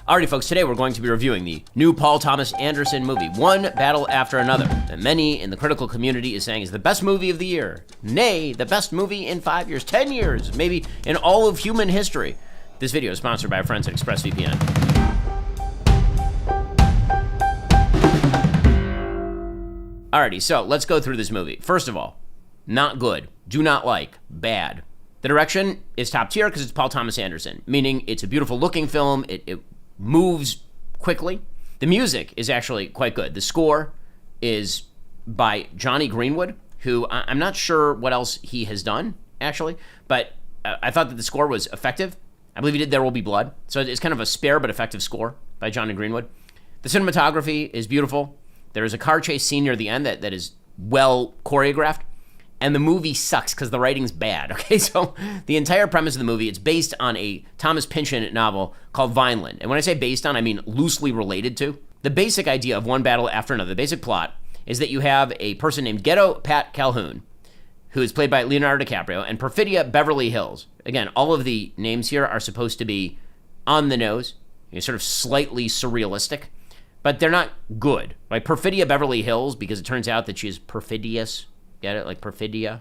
Alrighty, folks, today we're going to be reviewing the new Paul Thomas Anderson movie, One Battle After Another, that many in the critical community is saying is the best movie of the year. Nay, the best movie in 5 years, 10 years, maybe in all of human history. This video is sponsored by our friends at ExpressVPN. Alrighty, so let's go through this movie. First of all, not good, do not like, bad. The direction is top tier because it's Paul Thomas Anderson, meaning it's a beautiful looking film, it moves quickly. The music is actually quite good. The score is by Johnny Greenwood, who I'm not sure what else he has done, actually, but I thought that the score was effective. I believe he did There Will Be Blood, so it's kind of a spare but effective score by Johnny Greenwood. The cinematography is beautiful. There is a car chase scene near the end that is well choreographed. And the movie sucks because the writing's bad, okay? So the entire premise of the movie, it's based on a Thomas Pynchon novel called Vineland. And when I say based on, I mean loosely related to. The basic idea of One Battle After Another, the basic plot, is that you have a person named Ghetto Pat Calhoun, who is played by Leonardo DiCaprio, and Perfidia Beverly Hills. Again, all of the names here are supposed to be on the nose, sort of slightly surrealistic, but they're not good. Like Perfidia Beverly Hills, because it turns out that she is perfidious. Get it? Like Perfidia.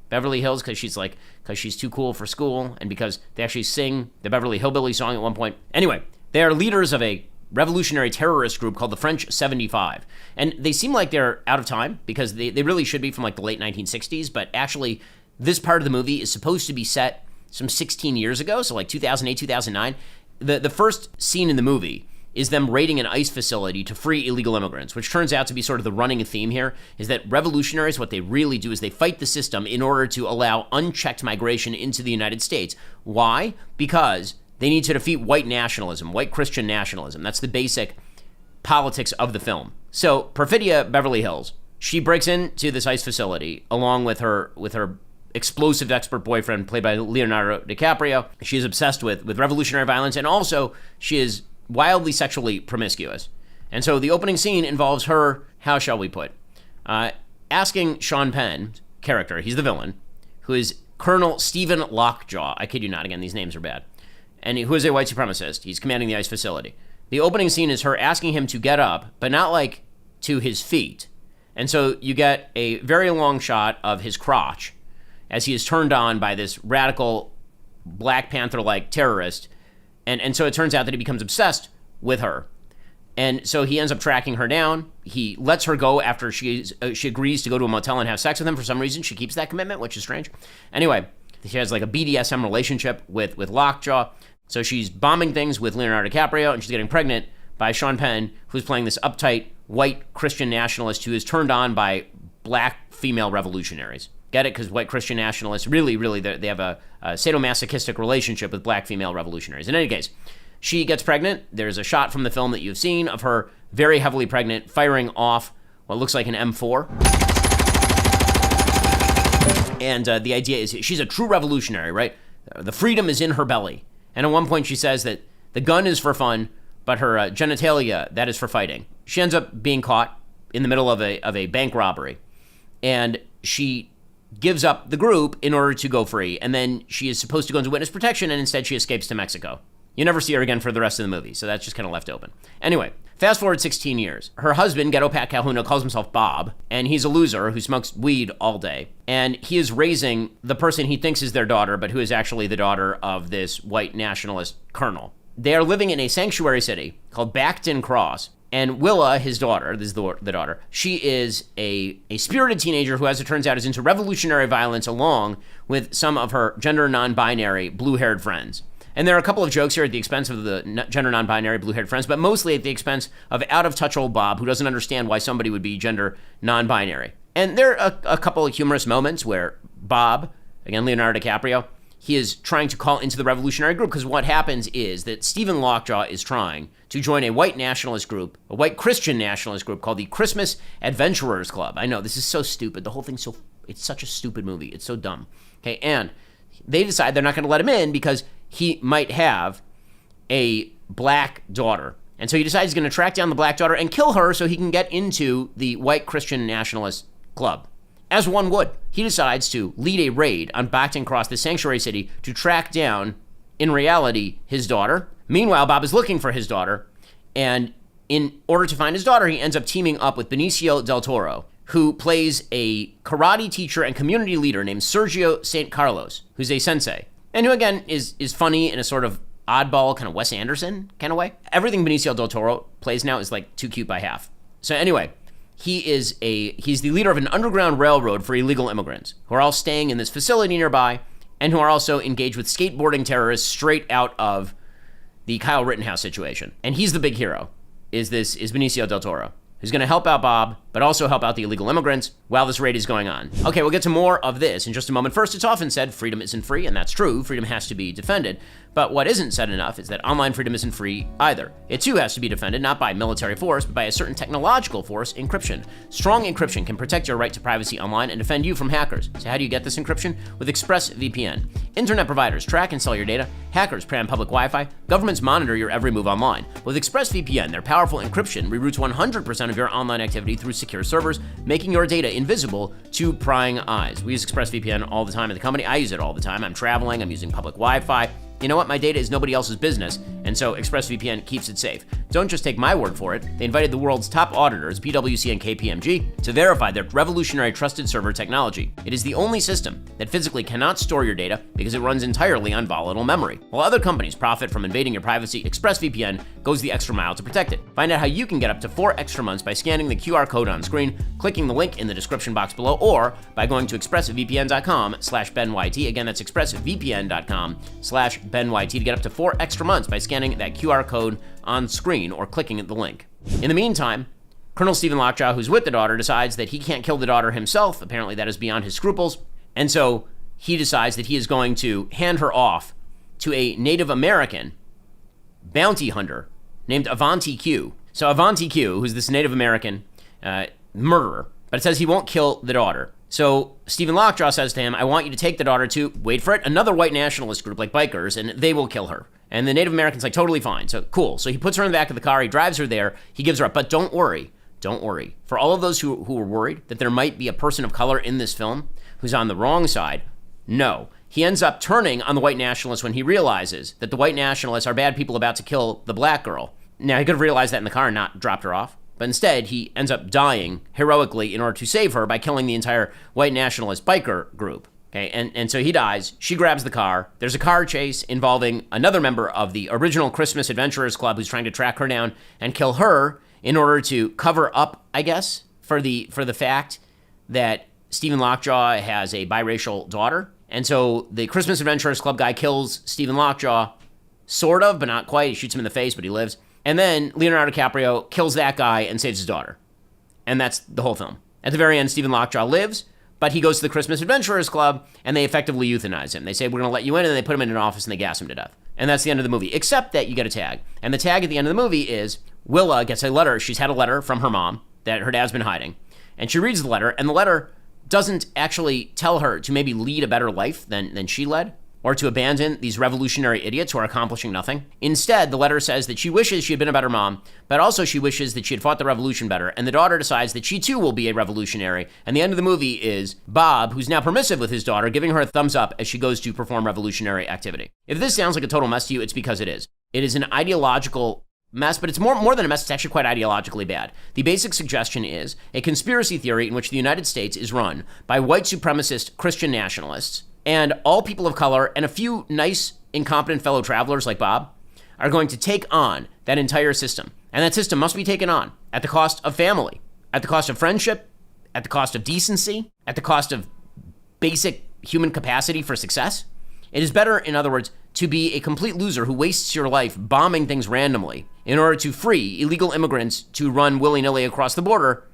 Beverly Hills, because she's too cool for school, and because they actually sing the Beverly Hillbilly song at one point. Anyway, they are leaders of a revolutionary terrorist group called the French 75. And they seem like they're out of time, because they really should be from like the late 1960s, but actually this part of the movie is supposed to be set some 16 years ago, so like 2008, 2009. The first scene in the movie is them raiding an ICE facility to free illegal immigrants, which turns out to be sort of the running theme here, is that revolutionaries, what they really do is they fight the system in order to allow unchecked migration into the United States. Why? Because they need to defeat white nationalism, white Christian nationalism. That's the basic politics of the film. So Perfidia Beverly Hills, she breaks into this ICE facility along with her explosive expert boyfriend, played by Leonardo DiCaprio. She is obsessed with revolutionary violence, and also she is wildly sexually promiscuous. And so the opening scene involves her, how shall we put, asking Sean Penn's character, he's the villain, who is Colonel Stephen Lockjaw, I kid you not, again, these names are bad, and who is a white supremacist. He's commanding the ICE facility. The opening scene is her asking him to get up, but not like to his feet. And so you get a very long shot of his crotch as he is turned on by this radical Black Panther-like terrorist. And so it turns out that he becomes obsessed with her. And so he ends up tracking her down. He lets her go after she agrees to go to a motel and have sex with him. For some reason, she keeps that commitment, which is strange. Anyway, she has like a BDSM relationship with Lockjaw. So she's bombing things with Leonardo DiCaprio, and she's getting pregnant by Sean Penn, who's playing this uptight white Christian nationalist who is turned on by black female revolutionaries. Get it? Because white Christian nationalists really, they have a sadomasochistic relationship with black female revolutionaries. In any case, she gets pregnant. There's a shot from the film that you've seen of her very heavily pregnant, firing off what looks like an M4. And the idea is she's a true revolutionary, right? The freedom is in her belly. And at one point she says that the gun is for fun, but her genitalia, that is for fighting. She ends up being caught in the middle of a bank robbery. And she gives up the group in order to go free, and then she is supposed to go into witness protection, and instead she escapes to Mexico. You never see her again for the rest of the movie, so that's just kind of left open. Anyway, fast forward 16 years. Her husband, Ghetto Pat Calhoun, calls himself Bob, and he's a loser who smokes weed all day, and he is raising the person he thinks is their daughter, but who is actually the daughter of this white nationalist colonel. They are living in a sanctuary city called Backton Cross, and Willa, his daughter, this is the daughter, she is a spirited teenager who, as it turns out, is into revolutionary violence along with some of her gender non-binary blue-haired friends. And there are a couple of jokes here at the expense of the gender non-binary blue-haired friends, but mostly at the expense of out-of-touch old Bob, who doesn't understand why somebody would be gender non-binary. And there are a couple of humorous moments where Bob, again, Leonardo DiCaprio, he is trying to call into the revolutionary group, because what happens is that Stephen Lockjaw is trying to join a white nationalist group, a white Christian nationalist group called the Christmas Adventurers Club. I know, this is so stupid. The whole thing's it's such a stupid movie. It's so dumb. Okay, and they decide they're not going to let him in because he might have a black daughter. And so he decides he's going to track down the black daughter and kill her so he can get into the white Christian nationalist club. As one would, he decides to lead a raid on Backton Cross, the sanctuary city, to track down in reality, his daughter. Meanwhile, Bob is looking for his daughter, and in order to find his daughter, he ends up teaming up with Benicio del Toro, who plays a karate teacher and community leader named Sergio St. Carlos, who's a sensei, and who, again, is funny in a sort of oddball, kind of Wes Anderson kind of way. Everything Benicio del Toro plays now is like too cute by half. So anyway, he's the leader of an underground railroad for illegal immigrants who are all staying in this facility nearby and who are also engaged with skateboarding terrorists straight out of the Kyle Rittenhouse situation. And he's the big hero, is Benicio del Toro, who's going to help out Bob, but also help out the illegal immigrants while this raid is going on. Okay, we'll get to more of this in just a moment. First, it's often said freedom isn't free, and that's true. Freedom has to be defended. But what isn't said enough is that online freedom isn't free either. It too has to be defended, not by military force, but by a certain technological force, encryption. Strong encryption can protect your right to privacy online and defend you from hackers. So how do you get this encryption? With ExpressVPN. Internet providers track and sell your data. Hackers prey on public Wi-Fi. Governments monitor your every move online. With ExpressVPN, their powerful encryption reroutes 100% of your online activity through secure servers, making your data invisible to prying eyes. We use ExpressVPN all the time at the company. I use it all the time. I'm traveling. I'm using public Wi-Fi. You know what? My data is nobody else's business, and so ExpressVPN keeps it safe. Don't just take my word for it. They invited the world's top auditors, PwC and KPMG, to verify their revolutionary trusted server technology. It is the only system that physically cannot store your data because it runs entirely on volatile memory. While other companies profit from invading your privacy, ExpressVPN goes the extra mile to protect it. Find out how you can get up to 4 extra months by scanning the QR code on screen, clicking the link in the description box below, or by going to expressvpn.com/BenYT. Again, that's expressvpn.com/BenYT to get up to 4 extra months by scanning that QR code on screen or clicking the link. In the meantime, Colonel Stephen Lockjaw, who's with the daughter, decides that he can't kill the daughter himself. Apparently that is beyond his scruples. And so he decides that he is going to hand her off to a Native American bounty hunter named Avanti Q. So Avanti Q, who's this Native American murderer, but it says he won't kill the daughter. So Stephen Lockjaw says to him, I want you to take the daughter to, wait for it, another white nationalist group like bikers, and they will kill her. And the Native American's like, totally fine. So cool. So he puts her in the back of the car. He drives her there. He gives her up. But don't worry. For all of those who were worried that there might be a person of color in this film who's on the wrong side, no. He ends up turning on the white nationalists when he realizes that the white nationalists are bad people about to kill the black girl. Now, he could have realized that in the car and not dropped her off. But instead, he ends up dying heroically in order to save her by killing the entire white nationalist biker group. Okay, and so he dies. She grabs the car. There's a car chase involving another member of the original Christmas Adventurers Club who's trying to track her down and kill her in order to cover up, I guess, for the fact that Stephen Lockjaw has a biracial daughter. And so the Christmas Adventurers Club guy kills Stephen Lockjaw, sort of, but not quite. He shoots him in the face, but he lives. And then Leonardo DiCaprio kills that guy and saves his daughter. And that's the whole film. At the very end, Stephen Lockjaw lives, but he goes to the Christmas Adventurers Club, and they effectively euthanize him. They say, we're going to let you in, and they put him in an office, and they gas him to death. And that's the end of the movie, except that you get a tag. And the tag at the end of the movie is, Willa gets a letter. She's had a letter from her mom that her dad's been hiding. And she reads the letter, and the letter doesn't actually tell her to maybe lead a better life than she led, or to abandon these revolutionary idiots who are accomplishing nothing. Instead, the letter says that she wishes she had been a better mom, but also she wishes that she had fought the revolution better, and the daughter decides that she too will be a revolutionary, and the end of the movie is Bob, who's now permissive with his daughter, giving her a thumbs up as she goes to perform revolutionary activity. If this sounds like a total mess to you, it's because it is. It is an ideological mess, but it's more than a mess, it's actually quite ideologically bad. The basic suggestion is a conspiracy theory in which the United States is run by white supremacist Christian nationalists, and all people of color and a few nice, incompetent fellow travelers like Bob are going to take on that entire system. And that system must be taken on at the cost of family, at the cost of friendship, at the cost of decency, at the cost of basic human capacity for success. It is better, in other words, to be a complete loser who wastes your life bombing things randomly in order to free illegal immigrants to run willy-nilly across the border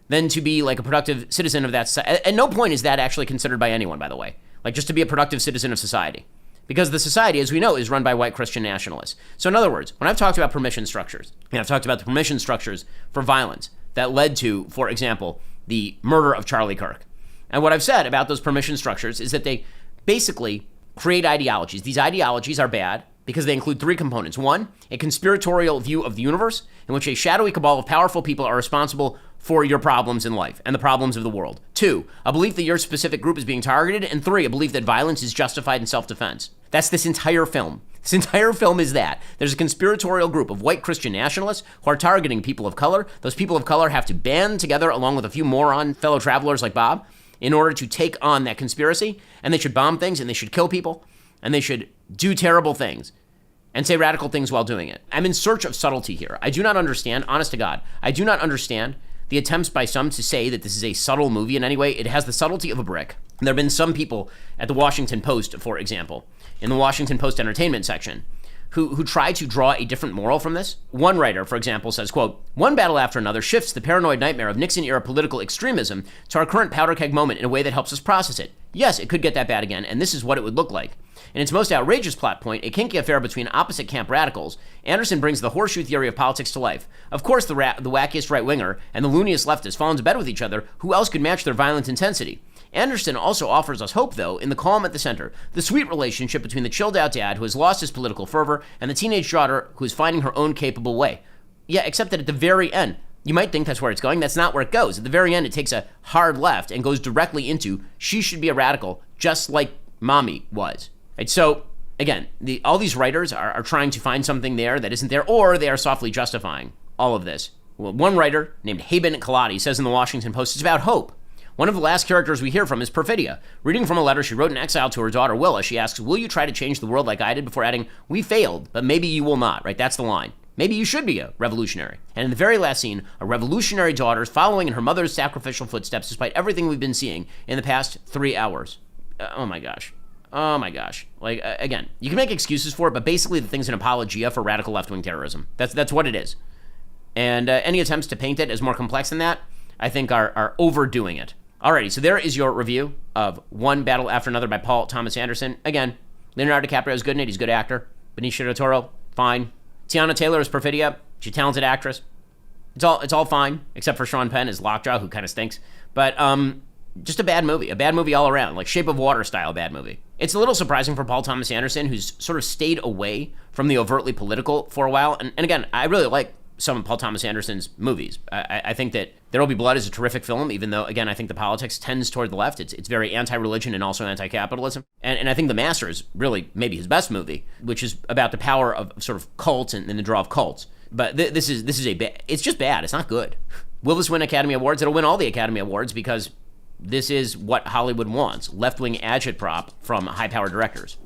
than to be like a productive citizen of that society. At no point is that actually considered by anyone, by the way. Like just to be a productive citizen of society. Because the society, as we know, is run by white Christian nationalists. So in other words, when I've talked about permission structures, and I've talked about the permission structures for violence that led to, for example, the murder of Charlie Kirk. And what I've said about those permission structures is that they basically create ideologies. These ideologies are bad because they include 3 components. 1, a conspiratorial view of the universe in which a shadowy cabal of powerful people are responsible for your problems in life and the problems of the world. 2, a belief that your specific group is being targeted. And 3, a belief that violence is justified in self-defense. That's this entire film. This entire film is that. There's a conspiratorial group of white Christian nationalists who are targeting people of color. Those people of color have to band together along with a few moron fellow travelers like Bob in order to take on that conspiracy. And they should bomb things, and they should kill people, and they should do terrible things and say radical things while doing it. I'm in search of subtlety here. I do not understand, honest to God, I do not understand the attempts by some to say that this is a subtle movie in any way. It has the subtlety of a brick. There have been some people at the Washington Post, for example, in the Washington Post entertainment section, who try to draw a different moral from this. One writer, for example, says, quote, "One battle after another shifts the paranoid nightmare of Nixon-era political extremism to our current powder keg moment in a way that helps us process it. Yes, it could get that bad again, and this is what it would look like. In its most outrageous plot point, a kinky affair between opposite camp radicals, Anderson brings the horseshoe theory of politics to life. Of course, the wackiest right-winger and the looniest leftist fall into bed with each other. Who else could match their violent intensity? Anderson also offers us hope, though, in the calm at the center, the sweet relationship between the chilled-out dad who has lost his political fervor and the teenage daughter who is finding her own capable way. Yeah, except that at the very end, you might think that's where it's going. That's not where it goes. At the very end, it takes a hard left and goes directly into she should be a radical, just like mommy was. Right? So, again, all these writers are trying to find something there that isn't there, or they are softly justifying all of this. Well, one writer named Haben Kaladi says in the Washington Post, it's about hope. One of the last characters we hear from is Perfidia. Reading from a letter she wrote in exile to her daughter Willa, she asks, will you try to change the world like I did, before adding, we failed, but maybe you will not, right? That's the line. Maybe you should be a revolutionary. And in the very last scene, a revolutionary daughter is following in her mother's sacrificial footsteps despite everything we've been seeing in the past 3 hours. Oh my gosh. Oh my gosh. Like, again, you can make excuses for it, but basically the thing's an apologia for radical left-wing terrorism. That's what it is. And any attempts to paint it as more complex than that, I think are overdoing it. Alrighty, so there is your review of One Battle After Another by Paul Thomas Anderson. Again, Leonardo DiCaprio is good in it. He's a good actor. Benicio del Toro, fine. Tiana Taylor is Perfidia. She's a talented actress. It's all fine, except for Sean Penn as Lockjaw, who kind of stinks. But just a bad movie all around, like Shape of Water style bad movie. It's a little surprising for Paul Thomas Anderson, who's sort of stayed away from the overtly political for a while. And again, I really like some of Paul Thomas Anderson's movies. I think that There Will Be Blood is a terrific film, even though, again, I think the politics tends toward the left. It's very anti-religion and also anti-capitalism. And I think The Master is really maybe his best movie, which is about the power of sort of cults and the draw of cults. But this is it's just bad. It's not good. Will this win Academy Awards? It'll win all the Academy Awards because this is what Hollywood wants. Left-wing agitprop from high-powered directors.